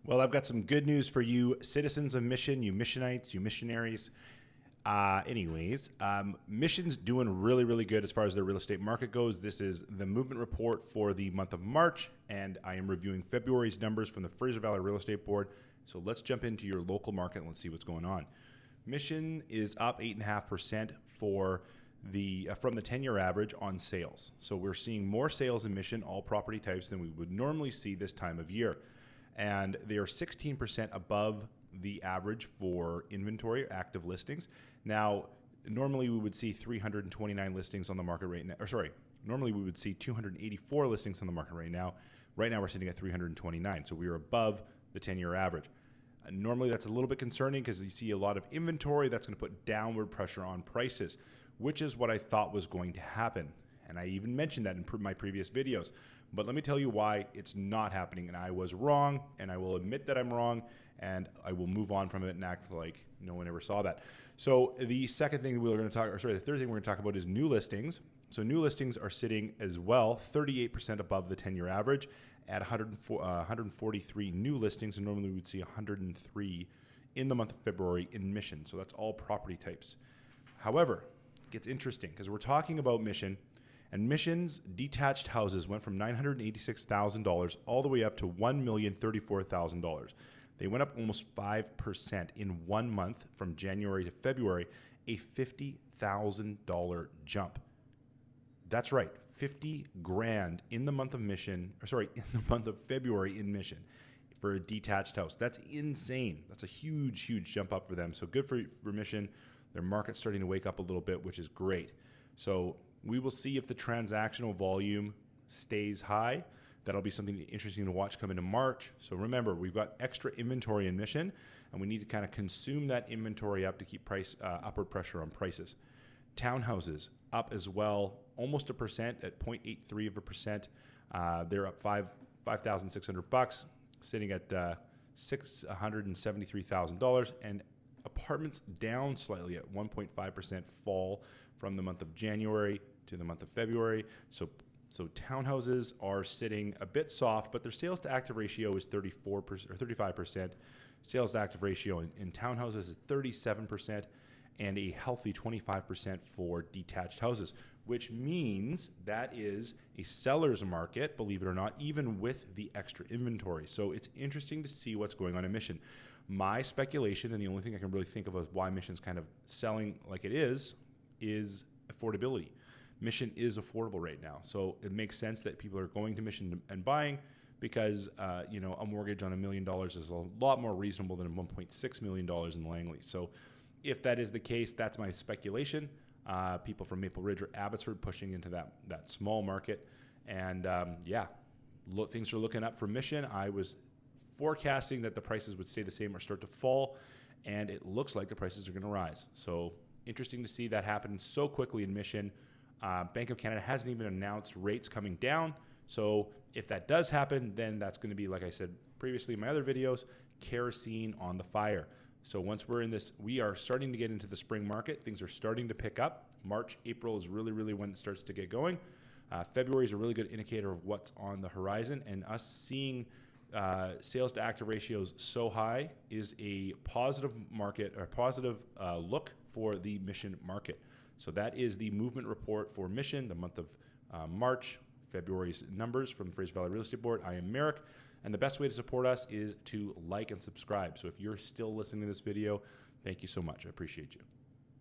Well, I've got some good news for you, citizens of Mission, you Missionites, you missionaries. Mission's doing really, really good as far as their real estate market goes. This is the movement report for the month of March, and I am reviewing February's numbers from the Fraser Valley Real Estate Board. So let's jump into your local market and let's see what's going on. Mission is up 8.5% for from the 10-year average on sales. So we're seeing more sales in Mission, all property types, than we would normally see this time of year. And they are 16% above the average for inventory, active listings. Now, normally we would see 329 listings on the market right now, normally we would see 284 listings on the market right now. Right now we're sitting at 329, so we are above the 10-year average. Normally that's a little bit concerning because you see a lot of inventory. That's going to put downward pressure on prices, which is what I thought was going to happen. And I even mentioned that in my previous videos. But let me tell you why it's not happening, and I was wrong, and I will admit that I'm wrong, and I will move on from it and act like no one ever saw that. So the third thing we're going to talk about is new listings. So new listings are sitting as well 38% above the 10-year average at 143 new listings, and normally we would see 103 in the month of February in Mission. So that's all property types. However, it gets interesting because we're talking about Mission. And Mission's detached houses went from $986,000 all the way up to $1,034,000. They went up almost 5% in 1 month from January to February, a $50,000 jump. That's right, 50 grand in the month of in the month of February in Mission for a detached house. That's insane. That's a huge, huge jump up for them. So good for Mission. Their market's starting to wake up a little bit, which is great. So we will see if the transactional volume stays high. That'll be something interesting to watch come into March. So remember, we've got extra inventory in Mission, and we need to kind of consume that inventory up to keep upward pressure on prices. Townhouses up as well, almost 1% at 0.83%. They're up $5,600, sitting at $673,000, and apartments down slightly at 1.5% fall from the month of January to the month of February. So townhouses are sitting a bit soft, but their sales to active ratio is 34% or 35%. Sales to active ratio in townhouses is 37%, and a healthy 25% for detached houses, which means that is a seller's market, believe it or not, even with the extra inventory. So it's interesting to see what's going on in Mission. My speculation, and the only thing I can really think of as why Mission's kind of selling like it is affordability. Mission is affordable right now, so it makes sense that people are going to Mission and buying because a mortgage on $1 million is a lot more reasonable than $1.6 million in Langley. So if that is the case, that's my speculation. People from Maple Ridge or Abbotsford pushing into that small market, and things are looking up for Mission. I was forecasting that the prices would stay the same or start to fall, and it looks like the prices are going to rise. So interesting to see that happen so quickly in Mission. Bank of Canada hasn't even announced rates coming down. So if that does happen, then that's going to be, like I said previously in my other videos, kerosene on the fire. So once we're in this, we are starting to get into the spring market. Things are starting to pick up. March, April is really, really when it starts to get going. February is a really good indicator of what's on the horizon, and us seeing sales to active ratios so high is a positive market or positive look for the Mission market. So that is the movement report for Mission, the month of March, February's numbers from the Fraser Valley Real Estate Board. I am Merrick, and the best way to support us is to like and subscribe. So if you're still listening to this video, thank you so much. I appreciate you.